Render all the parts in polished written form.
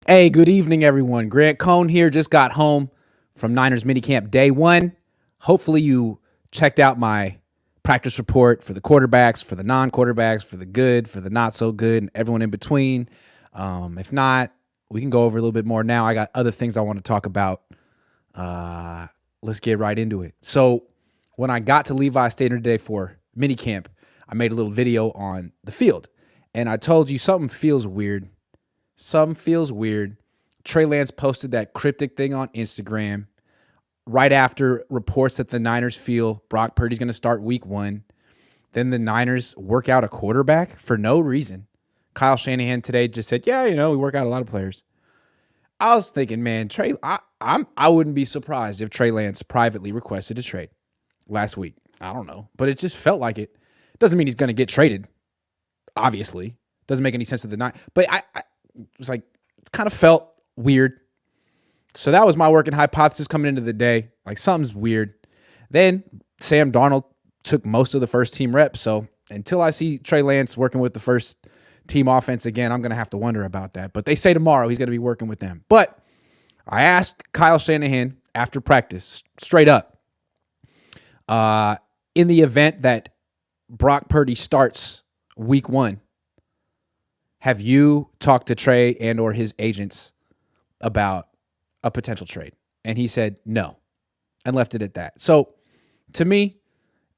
Hey, good evening, everyone. Grant Cohn here. Just got home from Niners Minicamp day one. Hopefully, you checked out my practice report for the quarterbacks, for the non-quarterbacks, for the good, for the not so good, and everyone in between. If not, we can go over a little bit more now. I got other things I want to talk about. Let's get right into it. So, when I got to Levi Stadium today for minicamp, I made a little video on the field, and I told you something feels weird. Something feels weird. Trey Lance posted that cryptic thing on Instagram right after reports that the Niners feel Brock Purdy's going to start week one. Then the Niners work out a quarterback for no reason. Kyle Shanahan today just said, yeah, we work out a lot of players. I was thinking, man, I wouldn't be surprised if Trey Lance privately requested a trade last week. I don't know, but it just felt like it. Doesn't mean he's going to get traded, obviously. Doesn't make any sense to the Niners. But I was like, kind of felt weird. So that was my working hypothesis coming into the day. Like, something's weird. Then Sam Darnold took most of the first team reps. So until I see Trey Lance working with the first team offense again, I'm going to have to wonder about that. But they say tomorrow he's going to be working with them. But I asked Kyle Shanahan after practice, straight up, in the event that Brock Purdy starts week one, have you talked to Trey and or his agents about a potential trade? And he said no and left it at that. So to me,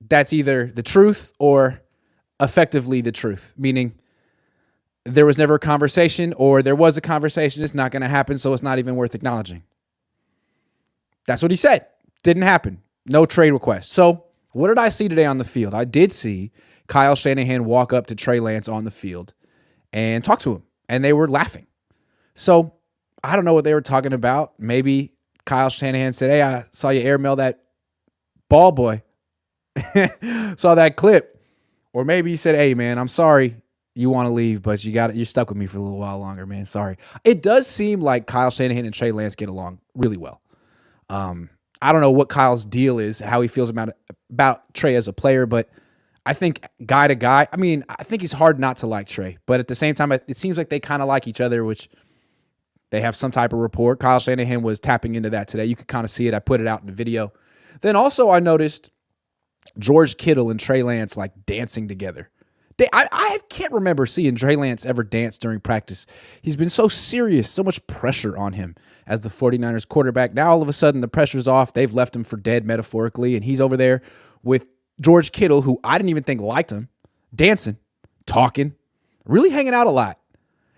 that's either the truth or effectively the truth, meaning there was never a conversation, or there was a conversation. It's not going to happen, so it's not even worth acknowledging. That's what he said. Didn't happen. No trade request. So what did I see today on the field? I did see Kyle Shanahan walk up to Trey Lance on the field and talk to him, and they were laughing. So I don't know what they were talking about. Maybe Kyle Shanahan said, hey, I saw you airmail that ball boy. Saw that clip. Or maybe he said, hey, man, I'm sorry you want to leave, but you're stuck with me for a little while longer, man. Sorry. It does seem like Kyle Shanahan and Trey Lance get along really well. I don't know what Kyle's deal is, how he feels about Trey as a player, but I think guy to guy, I think he's hard not to like Trey, but at the same time, it seems like they kind of like each other, which they have some type of rapport. Kyle Shanahan was tapping into that today. You could kind of see it. I put it out in the video. Then also I noticed George Kittle and Trey Lance like dancing together. I can't remember seeing Trey Lance ever dance during practice. He's been so serious, so much pressure on him as the 49ers quarterback. Now all of a sudden the pressure's off. They've left him for dead metaphorically, and he's over there with George Kittle, who I didn't even think liked him, dancing, talking, really hanging out a lot.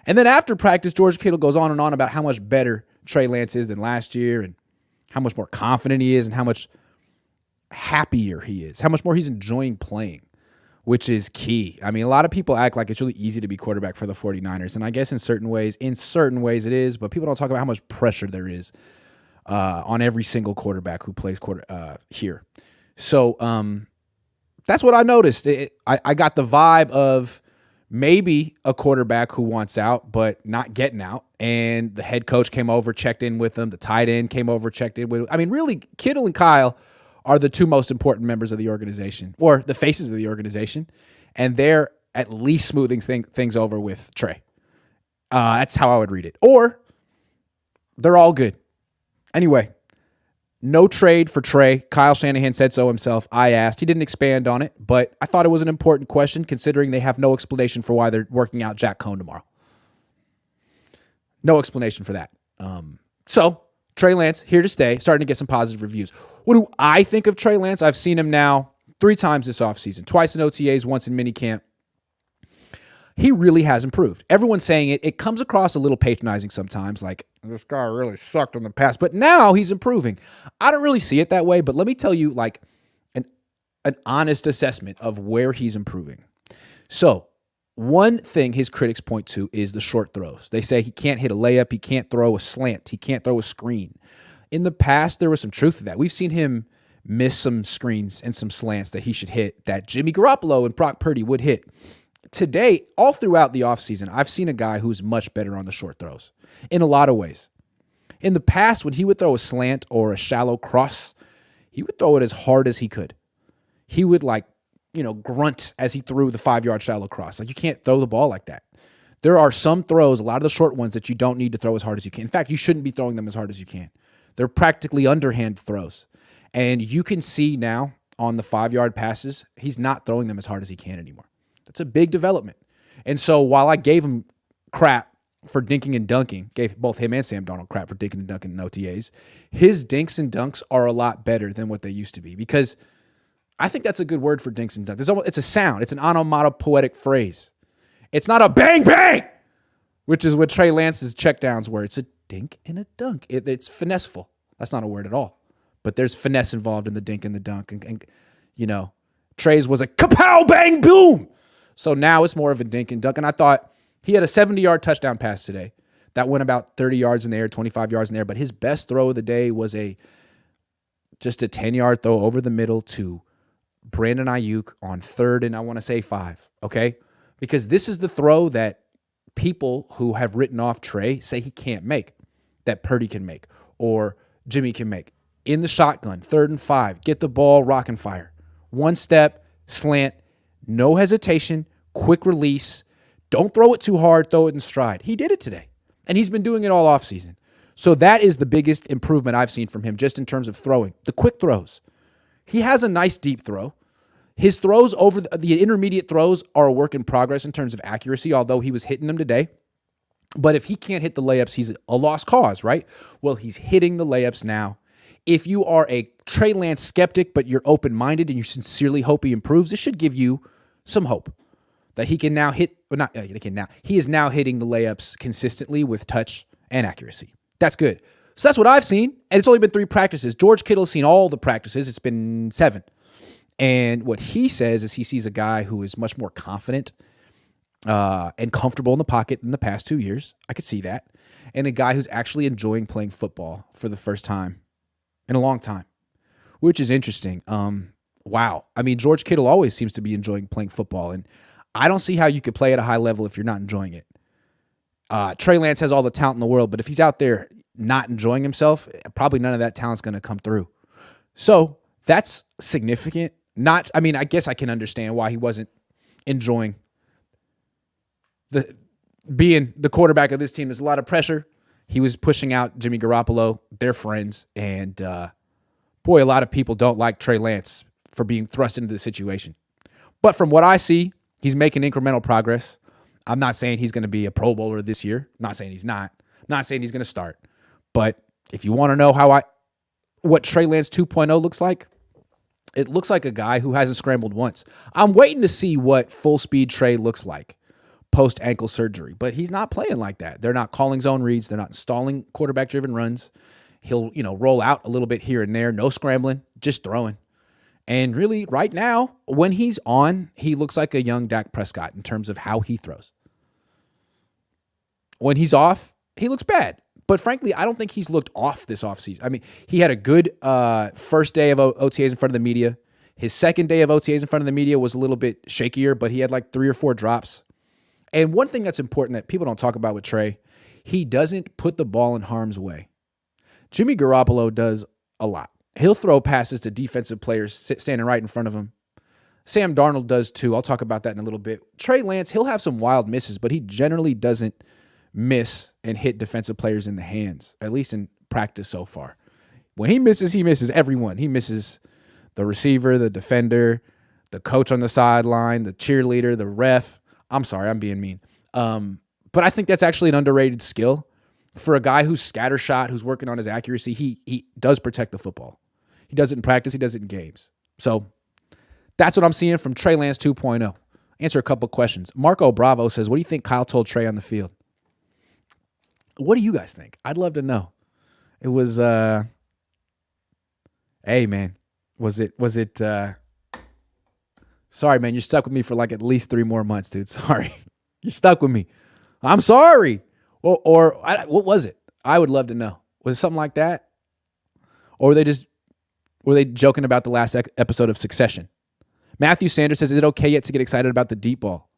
And then after practice, George Kittle goes on and on about how much better Trey Lance is than last year and how much more confident he is and how much happier he is, how much more he's enjoying playing, which is key. A lot of people act like it's really easy to be quarterback for the 49ers, and I guess in certain ways it is, but people don't talk about how much pressure there is on every single quarterback who plays here. So that's what I noticed. I got the vibe of maybe a quarterback who wants out but not getting out, and the head coach came over, checked in with them. The tight end came over, checked in with him. Really, Kittle and Kyle are the two most important members of the organization, or the faces of the organization, and they're at least smoothing things over with Trey. That's how I would read it. Or they're all good. Anyway, no trade for Trey. Kyle Shanahan said so himself. I asked. He didn't expand on it, but I thought it was an important question considering they have no explanation for why they're working out Jack Cohn tomorrow. No explanation for that. So Trey Lance, here to stay, starting to get some positive reviews. What do I think of Trey Lance? I've seen him now 3 times this offseason, twice in OTAs, once in minicamp. He really has improved. Everyone's saying it. It comes across a little patronizing sometimes, like, this guy really sucked in the past, but now he's improving. I don't really see it that way, but let me tell you, like, an honest assessment of where he's improving. So, one thing his critics point to is the short throws. They say he can't hit a layup, he can't throw a slant, he can't throw a screen. In the past, there was some truth to that. We've seen him miss some screens and some slants that he should hit that Jimmy Garoppolo and Brock Purdy would hit. Today, all throughout the offseason, I've seen a guy who's much better on the short throws in a lot of ways. In the past, when he would throw a slant or a shallow cross, he would throw it as hard as he could. He would grunt as he threw the 5-yard shallow cross. Like, you can't throw the ball like that. There are some throws, a lot of the short ones, that you don't need to throw as hard as you can. In fact, you shouldn't be throwing them as hard as you can. They're practically underhand throws. And you can see now on the 5-yard passes, he's not throwing them as hard as he can anymore. That's a big development. And so while I gave him crap for dinking and dunking, gave both him and Sam Darnold crap for dinking and dunking in OTAs, his dinks and dunks are a lot better than what they used to be, because I think that's a good word for dinks and dunks. It's a sound. It's an onomatopoetic phrase. It's not a bang, bang, which is what Trey Lance's checkdowns were. It's a dink and a dunk. It's finesseful. That's not a word at all. But there's finesse involved in the dink and the dunk. And Trey's was a kapow, bang, boom. So now it's more of a dink and dunk. And I thought he had a 70-yard touchdown pass today that went about 30 yards in the air, 25 yards in the air. But his best throw of the day was just a 10-yard throw over the middle to Brandon Ayuk on 3rd and I want to say 5, okay? Because this is the throw that people who have written off Trey say he can't make, that Purdy can make or Jimmy can make. In the shotgun, 3rd and 5, get the ball, rock and fire. 1 step, slant, no hesitation, quick release. Don't throw it too hard, throw it in stride. He did it today, and he's been doing it all offseason. So that is the biggest improvement I've seen from him just in terms of throwing. The quick throws. He has a nice deep throw. His throws over the intermediate throws are a work in progress in terms of accuracy, although he was hitting them today. But if he can't hit the layups, he's a lost cause, right? Well, he's hitting the layups now. If you are a Trey Lance skeptic, but you're open-minded and you sincerely hope he improves, this should give you some hope that he can now hit, he is now hitting the layups consistently with touch and accuracy. That's good. So that's what I've seen, and it's only been 3 practices. George Kittle's seen all the practices. It's been 7. And what he says is he sees a guy who is much more confident and comfortable in the pocket than the past 2 years. I could see that. And a guy who's actually enjoying playing football for the first time in a long time, which is interesting. Wow. I mean, George Kittle always seems to be enjoying playing football, and I don't see how you could play at a high level if you're not enjoying it. Trey Lance has all the talent in the world, but if he's out there not enjoying himself, probably none of that talent's going to come through. So that's significant. I guess I can understand why he wasn't enjoying being the quarterback of this team. There's a lot of pressure. He was pushing out Jimmy Garoppolo. They're friends. And boy, a lot of people don't like Trey Lance for being thrust into the situation. But from what I see, he's making incremental progress. I'm not saying he's going to be a Pro Bowler this year. I'm not saying he's not. I'm not saying he's going to start. But if you want to know what Trey Lance 2.0 looks like, it looks like a guy who hasn't scrambled once. I'm waiting to see what full speed Trey looks like post ankle surgery, but he's not playing like that. They're not calling zone reads. They're not installing quarterback driven runs. He'll, roll out a little bit here and there, no scrambling, just throwing. And really right now, when he's on, he looks like a young Dak Prescott in terms of how he throws. When he's off, he looks bad. But frankly, I don't think he's looked off this offseason. I mean, he had a good first day of OTAs in front of the media. His second day of OTAs in front of the media was a little bit shakier, but he had like 3 or 4 drops. And one thing that's important that people don't talk about with Trey, he doesn't put the ball in harm's way. Jimmy Garoppolo does a lot. He'll throw passes to defensive players standing right in front of him. Sam Darnold does too. I'll talk about that in a little bit. Trey Lance, he'll have some wild misses, but he generally doesn't miss and hit defensive players in the hands, at least in practice so far. When he misses everyone. He misses the receiver, the defender, the coach on the sideline, the cheerleader, the ref. I'm sorry, I'm being mean. But I think that's actually an underrated skill. For a guy who's scattershot, who's working on his accuracy, he does protect the football. He does it in practice. He does it in games. So that's what I'm seeing from Trey Lance 2.0. Answer a couple questions. Marco Bravo says, what do you think Kyle told Trey on the field? What do you guys think? I'd love to know. It was, hey, man. Was it, sorry, man, you're stuck with me for like at least 3 more months, dude. Sorry. You're stuck with me. I'm sorry. Or what was it? I would love to know. Was it something like that? Or were they joking about the last episode of Succession? Matthew Sanders says, is it okay yet to get excited about the deep ball?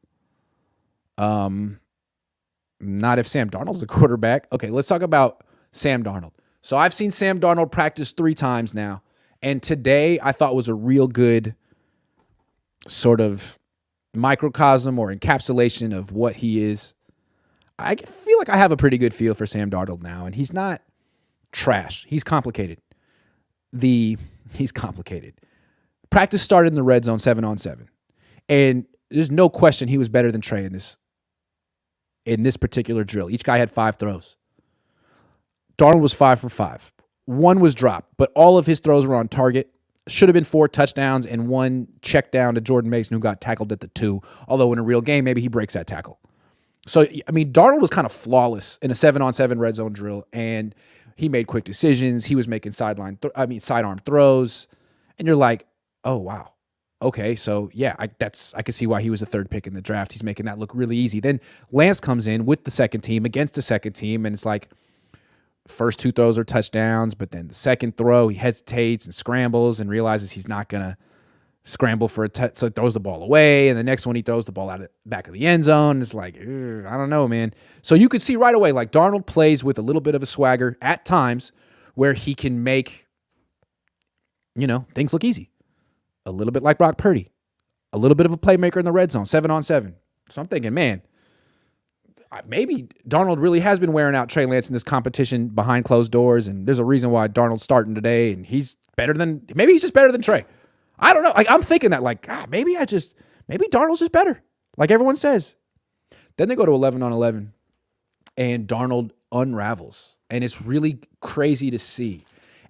Not if Sam Darnold's the quarterback. Okay, let's talk about Sam Darnold. So I've seen Sam Darnold practice 3 times now. And today I thought was a real good sort of microcosm or encapsulation of what he is. I feel like I have a pretty good feel for Sam Darnold now, and he's not trash. He's complicated. He's complicated. Practice started in the red zone 7-on-7. And there's no question he was better than Trey in this particular drill. Each guy had 5 throws. Darnold was 5 for 5. 1 was dropped, but all of his throws were on target. Should have been 4 touchdowns and 1 check down to Jordan Mason, who got tackled at the 2. Although in a real game, maybe he breaks that tackle. So, I mean, Darnold was kind of flawless in a 7-on-7 red zone drill, and he made quick decisions. He was making sidearm throws, and you're like, oh wow, okay, so yeah, I can see why he was the 3rd pick in the draft. He's making that look really easy. Then Lance comes in with the second team against the second team, and it's like first 2 throws are touchdowns, but then the second throw he hesitates and scrambles and realizes he's not gonna scramble for so he throws the ball away, and the next one he throws the ball out of the back of the end zone. It's like, I don't know, man. So you could see right away, like Darnold plays with a little bit of a swagger at times where he can make, things look easy. A little bit like Brock Purdy. A little bit of a playmaker in the red zone, 7-on-7. So I'm thinking, man, maybe Darnold really has been wearing out Trey Lance in this competition behind closed doors, and there's a reason why Darnold's starting today, and maybe he's just better than Trey. I don't know. Like, I'm thinking that, like, maybe Darnold's just better, like everyone says. Then they go to 11-on-11, and Darnold unravels, and it's really crazy to see.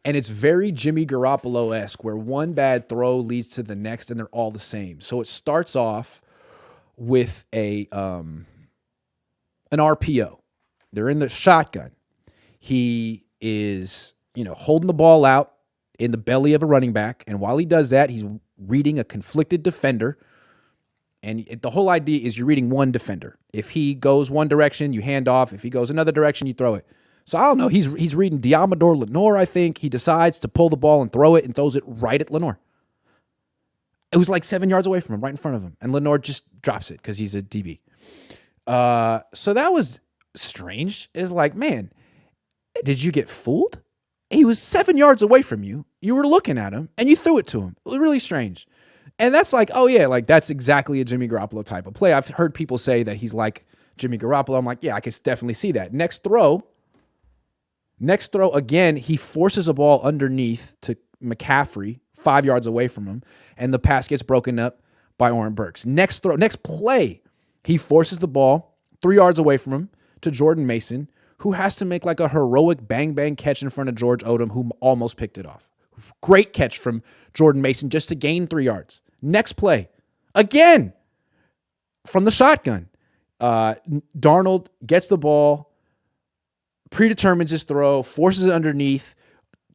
And it's very Jimmy Garoppolo-esque, where one bad throw leads to the next, and they're all the same. So it starts off with an RPO. They're in the shotgun. He is, holding the ball out in the belly of a running back. And while he does that, he's reading a conflicted defender. And the whole idea is you're reading one defender. If he goes one direction, you hand off. If he goes another direction, you throw it. So I don't know. He's reading Diamador Lenore, I think. He decides to pull the ball and throw it and throws it right at Lenore. It was like 7 yards away from him, right in front of him. And Lenore just drops it because he's a DB. So that was strange. It's like, man, did you get fooled? He was 7 yards away from you. You were looking at him, and you threw it to him. It was really strange. And that's like, oh, yeah, like that's exactly a Jimmy Garoppolo type of play. I've heard people say that he's like Jimmy Garoppolo. I'm like, yeah, I can definitely see that. Next throw, again, he forces a ball underneath to McCaffrey, 5 yards away from him, and the pass gets broken up by Oren Burks. Next play, he forces the ball 3 yards away from him to Jordan Mason, who has to make like a heroic bang-bang catch in front of George Odom, who almost picked it off. Great catch from Jordan Mason just to gain 3 yards. Next play, again, from the shotgun. Darnold gets the ball, predetermines his throw, forces it underneath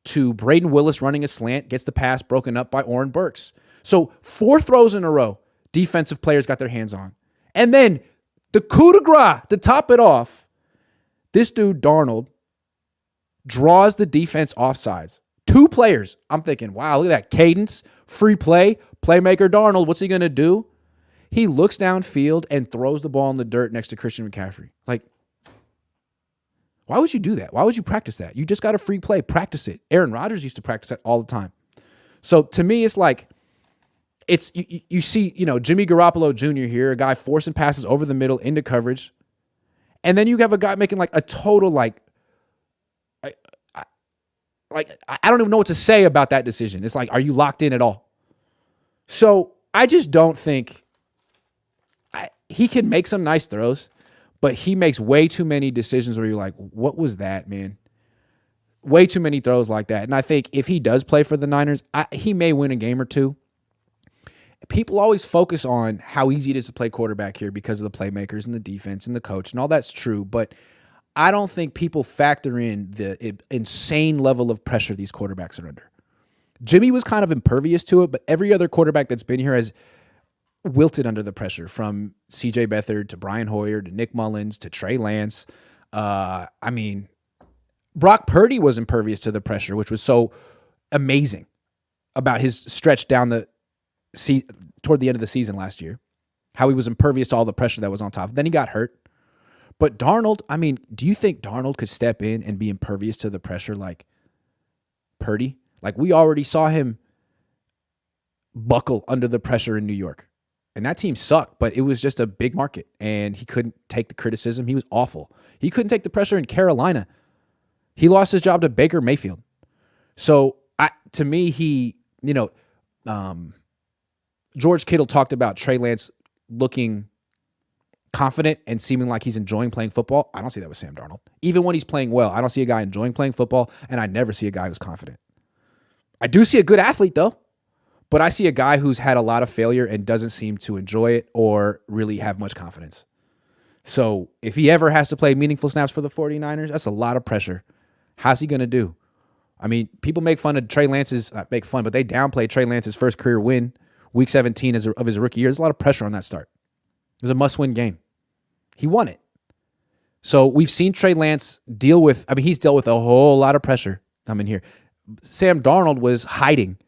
to Braden Willis running a slant, gets the pass broken up by Oren Burks. So 4 throws in a row, defensive players got their hands on. And then the coup de grace to top it off, this dude, Darnold, draws the defense offsides. 2 players. I'm thinking, wow, look at that cadence, free play, playmaker Darnold. What's he going to do? He looks downfield and throws the ball in the dirt next to Christian McCaffrey. Like, why would you do that? Why would you practice that? You just got a free play. Practice it. Aaron Rodgers used to practice that all the time. So to me, it's like, you see, Jimmy Garoppolo Jr. here, a guy forcing passes over the middle into coverage. And then you have a guy making like a total I don't even know what to say about that decision. It's like, are you locked in at all? So I just don't think he can make some nice throws, but he makes way too many decisions where you're like, what was that, man? Way too many throws like that. And I think if he does play for the Niners, he may win a game or two. People always focus on how easy it is to play quarterback here because of the playmakers and the defense and the coach, and all that's true. But I don't think people factor in the insane level of pressure these quarterbacks are under. Jimmy was kind of impervious to it, but every other quarterback that's been here has wilted under the pressure, from C.J. Beathard to Brian Hoyer to Nick Mullins to Trey Lance. Brock Purdy was impervious to the pressure, which was so amazing about his stretch down toward the end of the season last year, how he was impervious to all the pressure that was on top. Then he got hurt. But Darnold, do you think Darnold could step in and be impervious to the pressure like Purdy? Like, we already saw him buckle under the pressure in New York. And that team sucked, but it was just a big market. And he couldn't take the criticism. He was awful. He couldn't take the pressure in Carolina. He lost his job to Baker Mayfield. So to me, George Kittle talked about Trey Lance looking confident and seeming like he's enjoying playing football. I don't see that with Sam Darnold. Even when he's playing well, I don't see a guy enjoying playing football, and I never see a guy who's confident. I do see a good athlete, though, but I see a guy who's had a lot of failure and doesn't seem to enjoy it or really have much confidence. So if he ever has to play meaningful snaps for the 49ers, that's a lot of pressure. How's he going to do? I mean, people make fun of Trey Lance's, not make fun, but they downplay Trey Lance's first career win, Week 17 of his rookie year. There's a lot of pressure on that start. It was a must-win game. He won it. So we've seen Trey Lance he's dealt with a whole lot of pressure coming here. Sam Darnold was hiding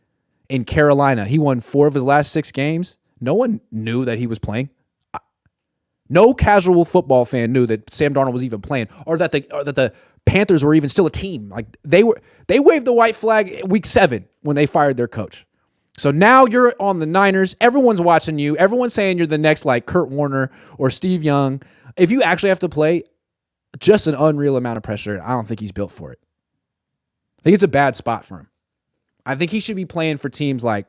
in Carolina. He won 4 of his last 6 games. No one knew that he was playing. No casual football fan knew that Sam Darnold was even playing, or that the Panthers were even still a team. Like they waved the white flag week 7 when they fired their coach. So now you're on the Niners. Everyone's watching you. Everyone's saying you're the next like Kurt Warner or Steve Young. If you actually have to play, just an unreal amount of pressure. I don't think he's built for it. I think it's a bad spot for him. I think he should be playing for teams like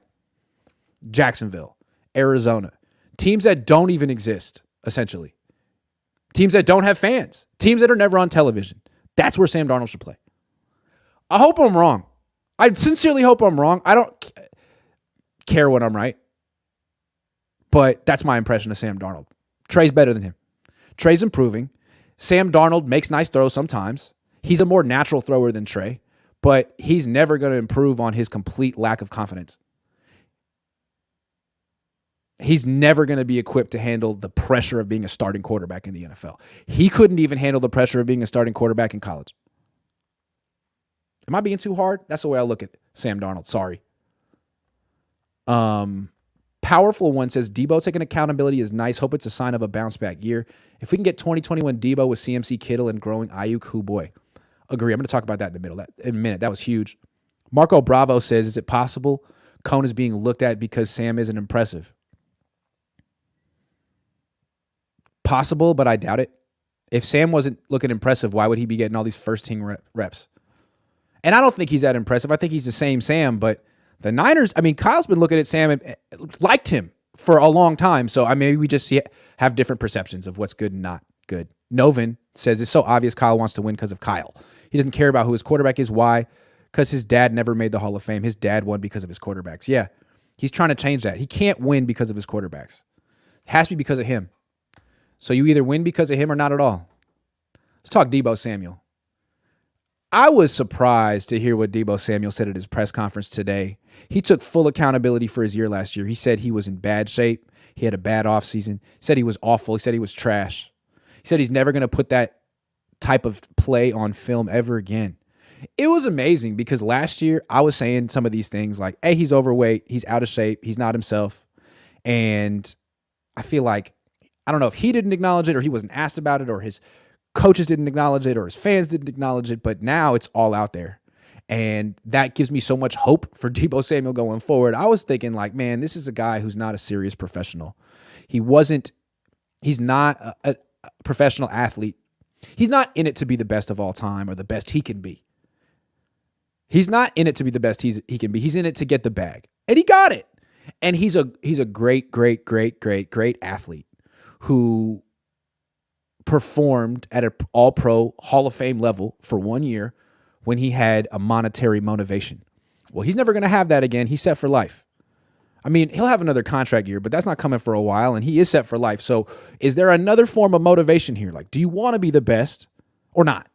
Jacksonville, Arizona, teams that don't even exist, essentially. Teams that don't have fans, teams that are never on television. That's where Sam Darnold should play. I hope I'm wrong. I sincerely hope I'm wrong. I don't care when I'm right, but that's my impression of Sam Darnold. Trey's better than him. Trey's improving. Sam Darnold makes nice throws sometimes. He's a more natural thrower than Trey, but he's never going to improve on his complete lack of confidence. He's never going to be equipped to handle the pressure of being a starting quarterback in the NFL. He couldn't even handle the pressure of being a starting quarterback in college. Am I being too hard? That's the way I look at Sam Darnold. Sorry. Powerful one says, Deebo taking accountability is nice. Hope it's a sign of a bounce back year. If we can get 2021 Deebo with CMC, Kittle, and growing Ayuk, who boy. Agree. I'm going to talk about that in a minute. That was huge. Marco Bravo says, is it possible Cohn is being looked at because Sam isn't impressive? Possible, but I doubt it. If Sam wasn't looking impressive, why would he be getting all these first-team reps? And I don't think he's that impressive. I think he's the same Sam, but the Niners, Kyle's been looking at Sam and liked him for a long time. So maybe we just have different perceptions of what's good and not good. Novin says it's so obvious Kyle wants to win because of Kyle. He doesn't care about who his quarterback is. Why? Because his dad never made the Hall of Fame. His dad won because of his quarterbacks. Yeah, he's trying to change that. He can't win because of his quarterbacks. It has to be because of him. So you either win because of him or not at all. Let's talk Deebo Samuel. I was surprised to hear what Deebo Samuel said at his press conference today. He took full accountability for his year last year. He said he was in bad shape. He had a bad offseason. He said he was awful. He said he was trash. He said he's never going to put that type of play on film ever again. It was amazing because last year I was saying some of these things like, hey, he's overweight. He's out of shape. He's not himself. And I feel like, I don't know if he didn't acknowledge it or he wasn't asked about it or his coaches didn't acknowledge it or his fans didn't acknowledge it, but now it's all out there. And that gives me so much hope for Deebo Samuel going forward. I was thinking like, man, this is a guy who's not a serious professional. He's not a professional athlete. He's not in it to be the best of all time or the best he can be. He's not in it to be the best he can be. He's in it to get the bag. And he got it. And he's a great, great, great, great, great athlete who performed at an all-pro Hall of Fame level for 1 year when he had a monetary motivation. Well, he's never going to have that again. He's set for life. He'll have another contract year, but that's not coming for a while, and he is set for life. So is there another form of motivation here? Like, do you want to be the best or not?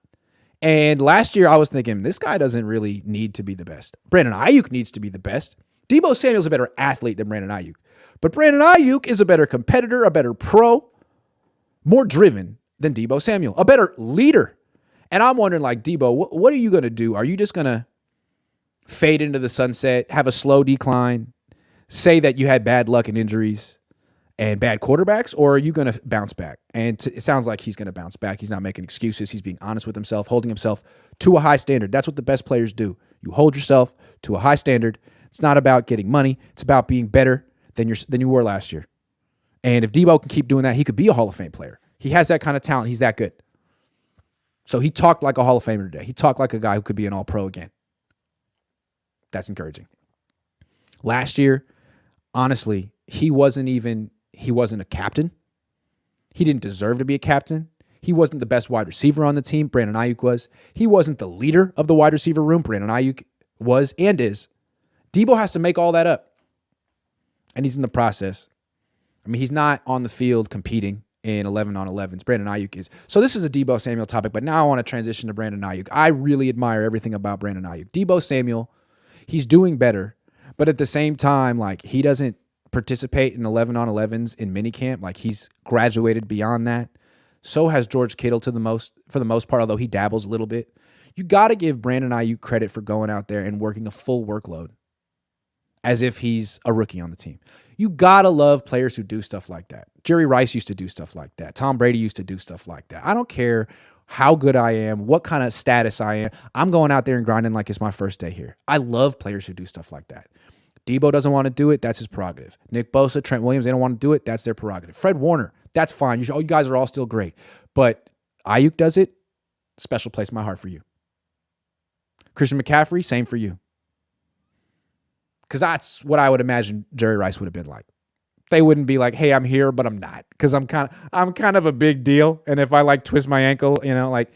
And last year I was thinking, this guy doesn't really need to be the best. Brandon Ayuk needs to be the best. Deebo Samuel's a better athlete than Brandon Ayuk. But Brandon Ayuk is a better competitor, a better pro, more driven than Deebo Samuel, a better leader. And I'm wondering, like, Deebo, what are you going to do? Are you just going to fade into the sunset, have a slow decline, say that you had bad luck and injuries and bad quarterbacks, or are you going to bounce back? And it sounds like he's going to bounce back. He's not making excuses. He's being honest with himself, holding himself to a high standard. That's what the best players do. You hold yourself to a high standard. It's not about getting money. It's about being better than you were last year. And if Deebo can keep doing that, he could be a Hall of Fame player. He has that kind of talent. He's that good. So he talked like a Hall of Famer today. He talked like a guy who could be an All-Pro again. That's encouraging. Last year, honestly, he wasn't a captain. He didn't deserve to be a captain. He wasn't the best wide receiver on the team. Brandon Ayuk was. He wasn't the leader of the wide receiver room. Brandon Ayuk was and is. Deebo has to make all that up. And he's in the process. I mean, he's not on the field competing in 11-on-11s. Brandon Ayuk is. So this is a Deebo Samuel topic, but now I want to transition to Brandon Ayuk. I really admire everything about Brandon Ayuk. Deebo Samuel, he's doing better, but at the same time, like, he doesn't participate in 11-on-11s in minicamp. Like, he's graduated beyond that. So has George Kittle for the most part, although he dabbles a little bit. You got to give Brandon Ayuk credit for going out there and working a full workload as if he's a rookie on the team. You got to love players who do stuff like that. Jerry Rice used to do stuff like that. Tom Brady used to do stuff like that. I don't care how good I am, what kind of status I am. I'm going out there and grinding like it's my first day here. I love players who do stuff like that. Deebo doesn't want to do it. That's his prerogative. Nick Bosa, Trent Williams, they don't want to do it. That's their prerogative. Fred Warner, that's fine. You guys are all still great. But Ayuk does it, special place in my heart for you. Christian McCaffrey, same for you. Because that's what I would imagine Jerry Rice would have been like. They wouldn't be like, hey, I'm here, but I'm not. Because I'm kind of a big deal. And if I like twist my ankle, like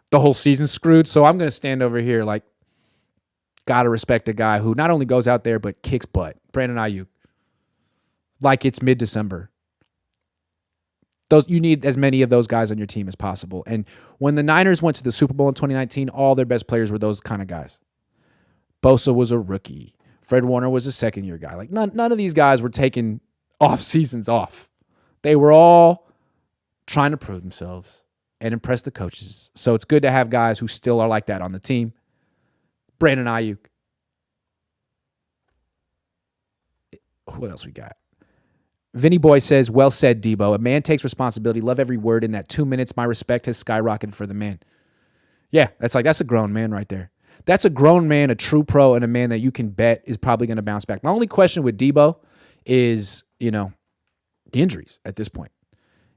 the whole season's screwed. So I'm going to stand over here like, got to respect a guy who not only goes out there, but kicks butt. Brandon Ayuk. Like it's mid-December. You need as many of those guys on your team as possible. And when the Niners went to the Super Bowl in 2019, all their best players were those kind of guys. Bosa was a rookie. Fred Warner was a second-year guy. Like none of these guys were taking off seasons off. They were all trying to prove themselves and impress the coaches. So it's good to have guys who still are like that on the team. Brandon Ayuk. What else we got? Vinny Boy says, well said, Deebo. A man takes responsibility. Love every word in that 2 minutes. My respect has skyrocketed for the man. Yeah, that's a grown man right there. That's a grown man, a true pro, and a man that you can bet is probably going to bounce back. My only question with Deebo is, the injuries at this point.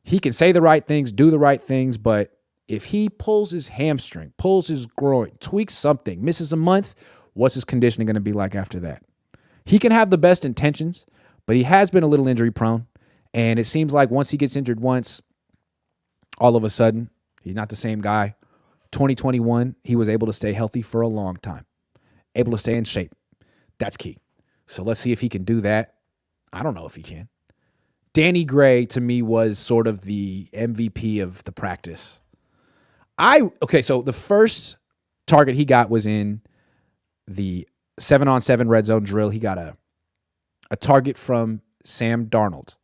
He can say the right things, do the right things, but if he pulls his hamstring, pulls his groin, tweaks something, misses a month, what's his conditioning going to be like after that? He can have the best intentions, but he has been a little injury prone, and it seems like once he gets injured once, all of a sudden, he's not the same guy. 2021, he was able to stay healthy for a long time, able to stay in shape. That's key. So let's see if he can do that. I don't know if he can. Danny Gray, to me, was sort of the MVP of the practice. So the first target he got was in the 7-on-7 red zone drill. He got a target from Sam Darnold.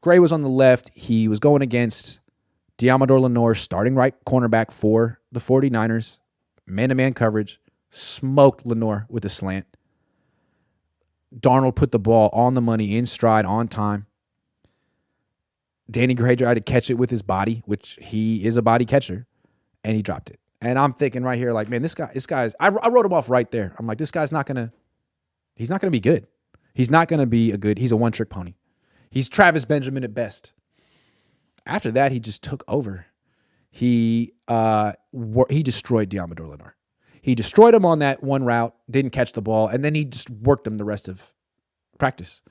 Gray was on the left. He was going against Deommodore Lenoir, starting right cornerback for the 49ers. Man-to-man coverage. Smoked Lenoir with a slant. Darnold put the ball on the money, in stride, on time. Danny Gray tried to catch it with his body, which he is a body catcher, and he dropped it. And I'm thinking right here, like, man, this guy's, I wrote him off right there. I'm like, this guy's he's not going to be good. He's not going to be he's a one-trick pony. He's Travis Benjamin at best. After that, he just took over. He destroyed Deommodore Lenoir. He destroyed him on that one route, didn't catch the ball, and then he just worked him the rest of practice.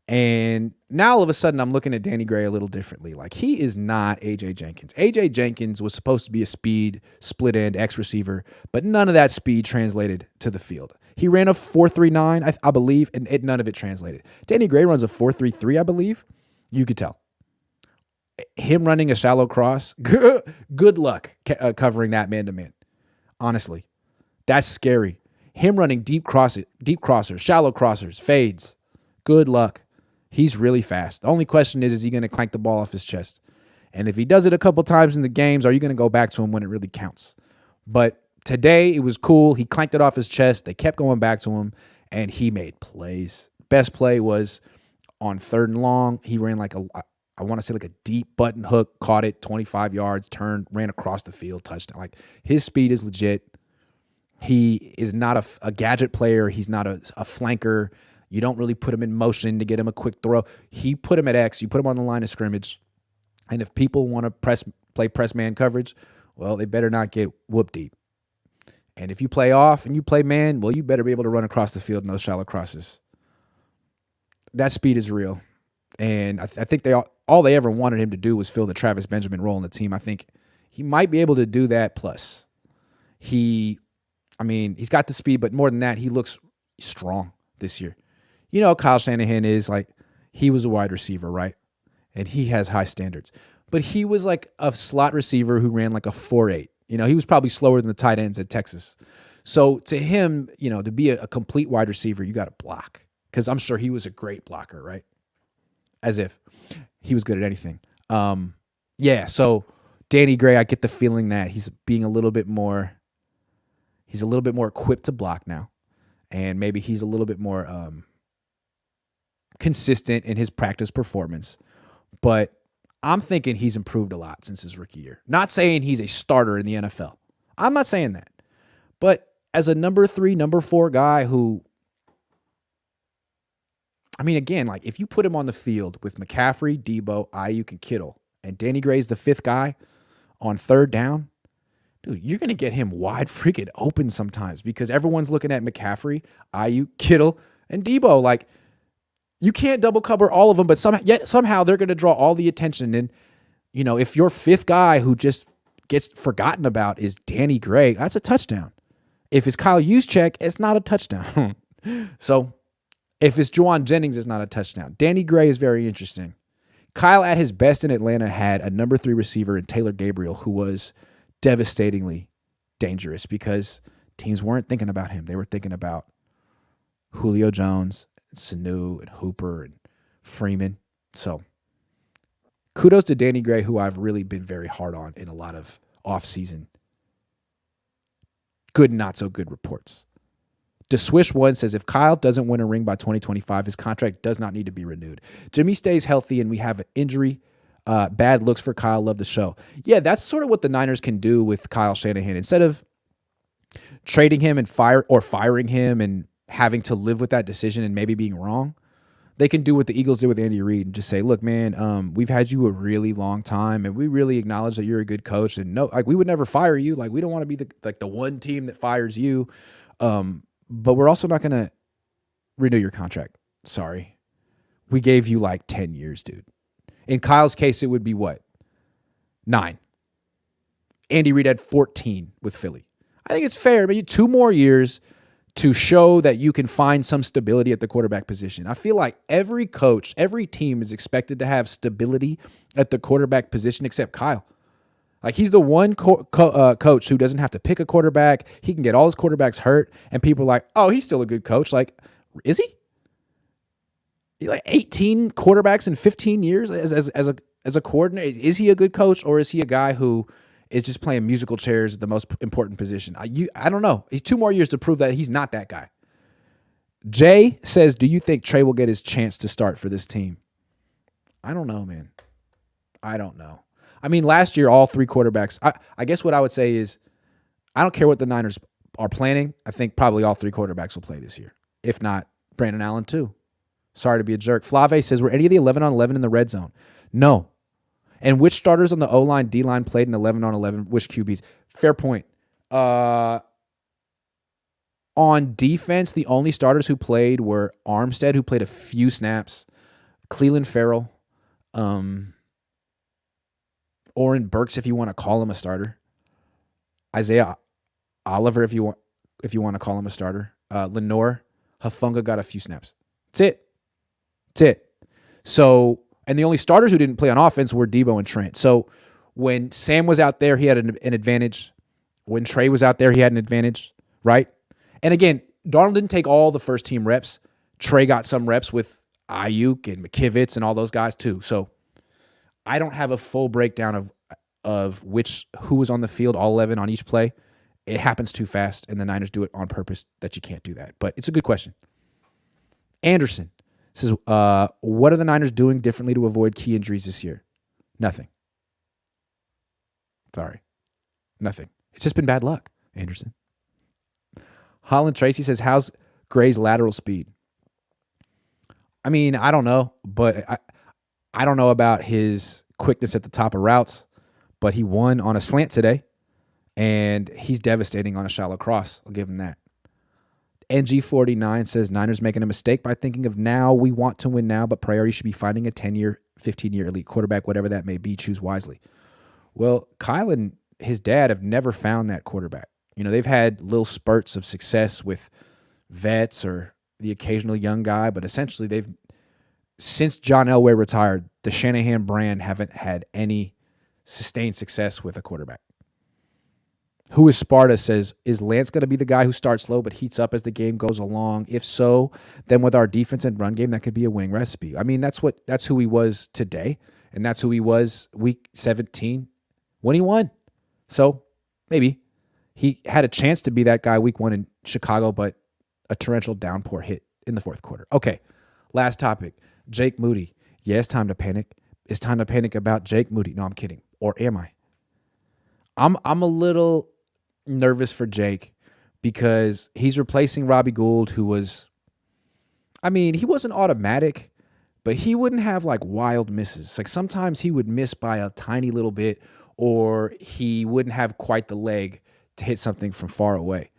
And now all of a sudden I'm looking at Danny Gray a little differently. Like, he is not A.J. Jenkins. A.J. Jenkins was supposed to be a speed, split end, X receiver, but none of that speed translated to the field. He ran a 4.39, I believe, and none of it translated. Danny Gray runs a 4.33, I believe. You could tell. Him running a shallow cross, good luck covering that man-to-man. Honestly, that's scary. Him running deep crossers, shallow crossers, fades. Good luck. He's really fast. The only question is he going to clank the ball off his chest? And if he does it a couple times in the games, are you going to go back to him when it really counts? But today, it was cool. He clanked it off his chest. They kept going back to him, and he made plays. Best play was on 3rd and long. He ran like I want to say like a deep button hook, caught it, 25 yards, turned, ran across the field, touchdown. Like, his speed is legit. He is not a gadget player. He's not a flanker. You don't really put him in motion to get him a quick throw. He put him at X. You put him on the line of scrimmage. And if people want to play press man coverage, well, they better not get whoop deep. And if you play off and you play man, well, you better be able to run across the field in those shallow crosses. That speed is real. And I think all they ever wanted him to do was fill the Travis Benjamin role in the team. I think he might be able to do that. Plus, he's got the speed, but more than that, he looks strong this year. You know, Kyle Shanahan is like, he was a wide receiver, right? And he has high standards. But he was like a slot receiver who ran like a 4.8. You know, he was probably slower than the tight ends at Texas. So to him, you know, to be a complete wide receiver, you got to block. Because I'm sure he was a great blocker, right? As if he was good at anything. So Danny Gray, I get the feeling that he's being a little bit more equipped to block now. And maybe he's a little bit more consistent in his practice performance. But I'm thinking he's improved a lot since his rookie year. Not saying he's a starter in the NFL. I'm not saying that. But as a number 3, number 4 guy who, I mean, again, like if you put him on the field with McCaffrey, Deebo, Ayuk, and Kittle, and Danny Gray's the 5th guy on 3rd down, dude, you're going to get him wide freaking open sometimes because everyone's looking at McCaffrey, Ayuk, Kittle, and Deebo. Like, you can't double cover all of them, but somehow they're going to draw all the attention. And, you know, if your 5th guy who just gets forgotten about is Danny Gray, that's a touchdown. If it's Kyle Juszczyk, it's not a touchdown. So if it's Juwan Jennings, it's not a touchdown. Danny Gray is very interesting. Kyle, at his best in Atlanta, had a number 3 receiver in Taylor Gabriel, who was devastatingly dangerous because teams weren't thinking about him. They were thinking about Julio Jones, Sanu, and Hooper, and Freeman. So kudos to Danny Gray, who I've really been very hard on in a lot of offseason good, not so good reports. DeSwish1 says, if Kyle doesn't win a ring by 2025, his contract does not need to be renewed. Jimmy stays healthy and we have an injury. Bad looks for Kyle. Love the show. Yeah, that's sort of what the Niners can do with Kyle Shanahan. Instead of trading him and firing him and having to live with that decision and maybe being wrong, they can do what the Eagles did with Andy Reid and just say, look, man, we've had you a really long time and we really acknowledge that you're a good coach. And no, like we would never fire you. Like we don't want to be the one team that fires you. But we're also not going to renew your contract. Sorry. We gave you like 10 years, dude. In Kyle's case, it would be what? 9. Andy Reid had 14 with Philly. I think it's fair, maybe 2 more years to show that you can find some stability at the quarterback position. I feel like every coach, every team is expected to have stability at the quarterback position except Kyle. Like he's the one coach who doesn't have to pick a quarterback. He can get all his quarterbacks hurt, and people are like, "Oh, he's still a good coach." Like, is he? He like 18 quarterbacks in 15 years as a coordinator. Is he a good coach, or is he a guy who is just playing musical chairs at the most important position? I don't know. He's 2 more years to prove that he's not that guy. Jay says, "Do you think Trey will get his chance to start for this team?" I don't know, man. I don't know. I mean, last year, all 3 quarterbacks, I guess what I would say is I don't care what the Niners are planning. I think probably all 3 quarterbacks will play this year. If not, Brandon Allen too. Sorry to be a jerk. Flave says, were any of the 11-on-11 in the red zone? No. And which starters on the O-line, D-line played in 11-on-11? Which QBs? Fair point. On defense, the only starters who played were Armstead, who played a few snaps, Cleveland Farrell, Oren Burks, if you want to call him a starter, Isaiah Oliver, if you want to call him a starter, Lenore Hufanga got a few snaps. That's it. So, and the only starters who didn't play on offense were Deebo and Trent. So when Sam was out there, he had an advantage. When Trey was out there, he had an advantage, right? And again, Darnold didn't take all the first team reps. Trey got some reps with Ayuk and McKivitz and all those guys too. So I don't have a full breakdown of who was on the field, all 11 on each play. It happens too fast, and the Niners do it on purpose that you can't do that. But it's a good question. Anderson says, what are the Niners doing differently to avoid key injuries this year? Nothing. Sorry. Nothing. It's just been bad luck, Anderson. Holland Tracy says, how's Gray's lateral speed? I mean, I don't know, but I don't know about his quickness at the top of routes, but he won on a slant today, and he's devastating on a shallow cross. I'll give him that. NG49 says Niners making a mistake by thinking of now. We want to win now, but priority should be finding a 10-year, 15-year elite quarterback, whatever that may be. Choose wisely. Well, Kyle and his dad have never found that quarterback. They've had little spurts of success with vets or the occasional young guy, but essentially since John Elway retired, the Shanahan brand haven't had any sustained success with a quarterback. Who is Sparta says, is Lance going to be the guy who starts slow but heats up as the game goes along? If so, then with our defense and run game, that could be a winning recipe. I mean, that's who he was today, and that's who he was week 17 when he won. So maybe he had a chance to be that guy week 1 in Chicago, but a torrential downpour hit in the fourth quarter. Okay, last topic. Jake Moody. Yeah, it's time to panic. It's time to panic about Jake Moody. No, I'm kidding. Or am I? I'm a little nervous for Jake because he's replacing Robbie Gould, who was, he wasn't automatic, but he wouldn't have like wild misses. Like sometimes he would miss by a tiny little bit, or he wouldn't have quite the leg to hit something from far away.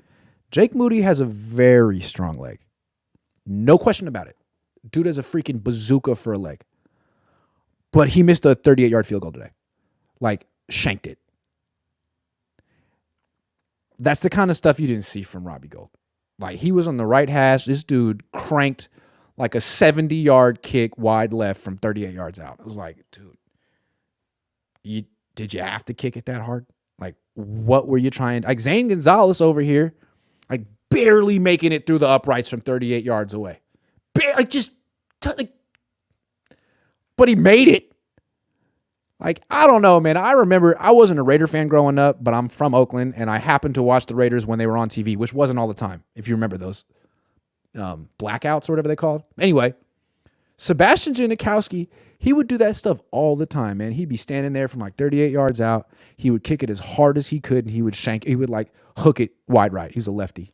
Jake Moody has a very strong leg. No question about it. Dude has a freaking bazooka for a leg. But he missed a 38-yard field goal today. Like, shanked it. That's the kind of stuff you didn't see from Robbie Gould. Like, he was on the right hash. This dude cranked like a 70-yard kick wide left from 38 yards out. It was like, dude, did you have to kick it that hard? Like, what were you trying? Like, Zane Gonzalez over here, like, barely making it through the uprights from 38 yards away. But he made it. Like, I don't know, man. I remember I wasn't a Raider fan growing up, but I'm from Oakland, and I happened to watch the Raiders when they were on TV, which wasn't all the time, if you remember those blackouts or whatever they called. Anyway, Sebastian Janikowski, he would do that stuff all the time, man. He'd be standing there from like 38 yards out. He would kick it as hard as he could, and he would like hook it wide right. He was a lefty.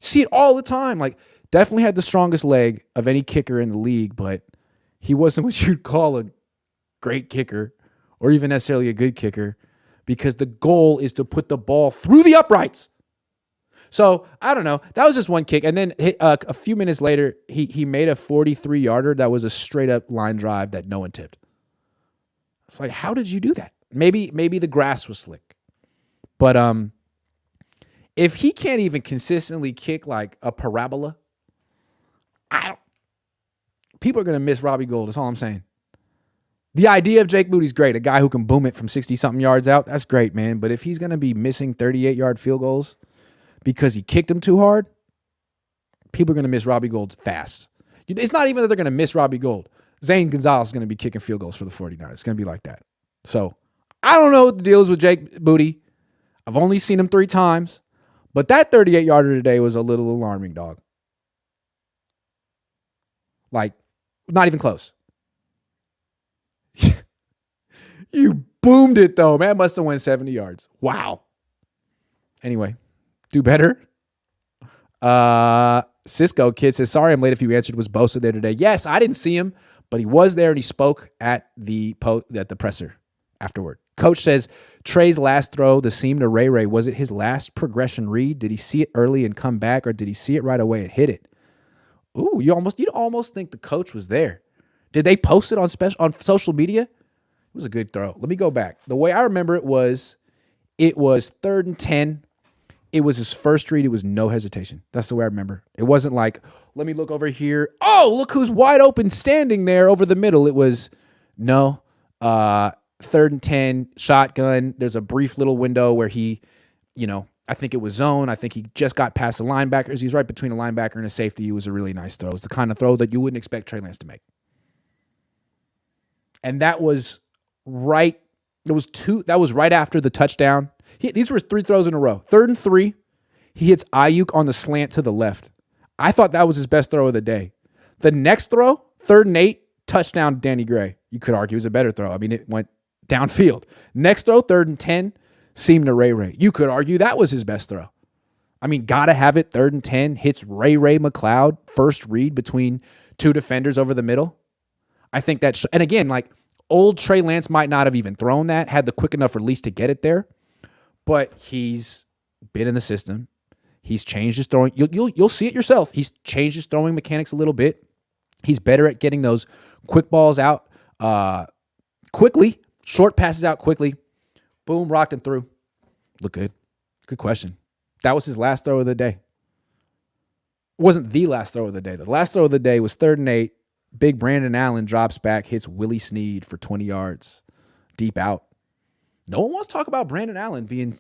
See it all the time. Like, definitely had the strongest leg of any kicker in the league, but he wasn't what you'd call a great kicker or even necessarily a good kicker, because the goal is to put the ball through the uprights. So, I don't know. That was just one kick. And then a few minutes later, he made a 43-yarder that was a straight-up line drive that no one tipped. It's like, how did you do that? Maybe the grass was slick. But if he can't even consistently kick like a parabola, people are going to miss Robbie Gould. That's all I'm saying. The idea of Jake Moody's great. A guy who can boom it from 60-something yards out, that's great, man. But if he's going to be missing 38-yard field goals because he kicked them too hard, people are going to miss Robbie Gould fast. It's not even that they're going to miss Robbie Gould. Zane Gonzalez is going to be kicking field goals for the 49ers. It's going to be like that. So, I don't know what the deal is with Jake Moody. I've only seen him 3 times. But that 38-yarder today was a little alarming, dog. Like, not even close. You boomed it, though. Man, must have went 70 yards. Wow. Anyway, do better. Cisco Kid says, sorry I'm late if you answered. Was Bosa there today? Yes, I didn't see him, but he was there and he spoke at the presser afterward. Coach says, Trey's last throw, the seam to Ray, was it his last progression read? Did he see it early and come back, or did he see it right away and hit it? Ooh, you'd almost think the coach was there. Did they post it on social media? It was a good throw. Let me go back. The way I remember it was 3rd and 10. It was his first read. It was no hesitation. That's the way I remember. It wasn't like, let me look over here. Oh, look who's wide open standing there over the middle. It was, no, 3rd and 10, shotgun. There's a brief little window where he, I think it was zone. I think he just got past the linebackers. He's right between a linebacker and a safety. It was a really nice throw. It's the kind of throw that you wouldn't expect Trey Lance to make. And that was right. That was right after the touchdown. These were 3 throws in a row. 3rd and 3, he hits Ayuk on the slant to the left. I thought that was his best throw of the day. The next throw, 3rd and 8, touchdown to Danny Gray. You could argue it was a better throw. I mean, it went downfield. Next throw, 3rd and 10, seam to Ray. You could argue that was his best throw. I mean, gotta have it. 3rd and 10, hits Ray McLeod, first read between 2 defenders over the middle. I think that, and again, like old Trey Lance might not have even thrown that, had the quick enough release to get it there, but he's been in the system. He's changed his throwing. You'll see it yourself. He's changed his throwing mechanics a little bit. He's better at getting those quick balls out quickly, short passes out quickly. Boom, rocked and through. Look good. Good question. That was his last throw of the day. It wasn't the last throw of the day. The last throw of the day was 3rd and 8. Big Brandon Allen drops back, hits Willie Snead for 20 yards, deep out. No one wants to talk about Brandon Allen being...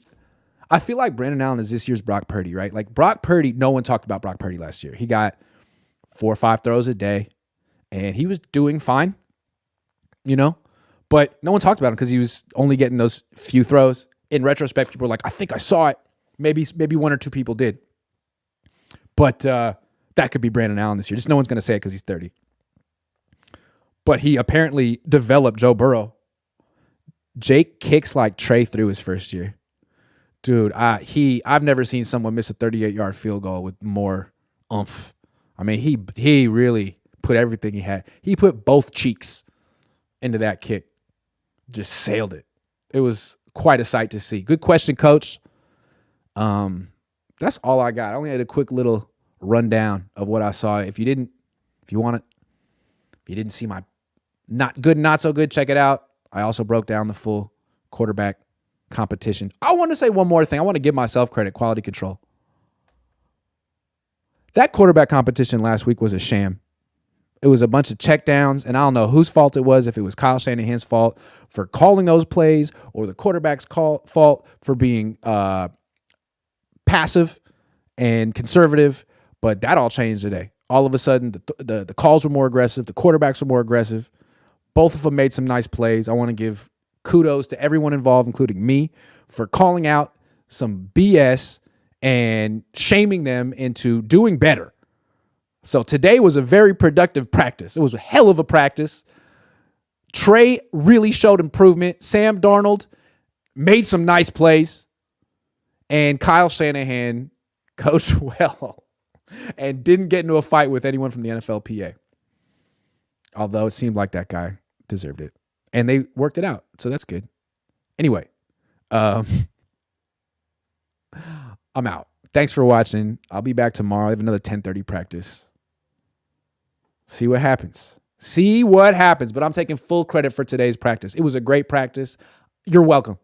I feel like Brandon Allen is this year's Brock Purdy, right? Like Brock Purdy, no one talked about Brock Purdy last year. He got 4 or 5 throws a day, and he was doing fine, but no one talked about him because he was only getting those few throws. In retrospect, people were like, I think I saw it. Maybe 1 or 2 people did. But that could be Brandon Allen this year. Just no one's going to say it because he's 30. But he apparently developed Joe Burrow. Jake kicks like Trey threw his first year. Dude, I've never seen someone miss a 38-yard field goal with more oomph. I mean, he really put everything he had. He put both cheeks into that kick. Just sailed it. It was quite a sight to see. Good question, Coach. That's all I got. I only had a quick little rundown of what I saw. If you didn't see my not good, not so good, check it out. I also broke down the full quarterback competition. I want to say one more thing. I want to give myself credit, quality control. That quarterback competition last week was a sham. It was a bunch of checkdowns, and I don't know whose fault it was, if it was Kyle Shanahan's fault for calling those plays or the quarterback's fault for being passive and conservative, but that all changed today. All of a sudden, the calls were more aggressive. The quarterbacks were more aggressive. Both of them made some nice plays. I want to give kudos to everyone involved, including me, for calling out some BS and shaming them into doing better. So today was a very productive practice. It was a hell of a practice. Trey really showed improvement. Sam Darnold made some nice plays. And Kyle Shanahan coached well and didn't get into a fight with anyone from the NFLPA. Although it seemed like that guy deserved it. And they worked it out. So that's good. Anyway, I'm out. Thanks for watching. I'll be back tomorrow. I have another 10:30 practice. See what happens. But I'm taking full credit for today's practice. It was a great practice. You're welcome.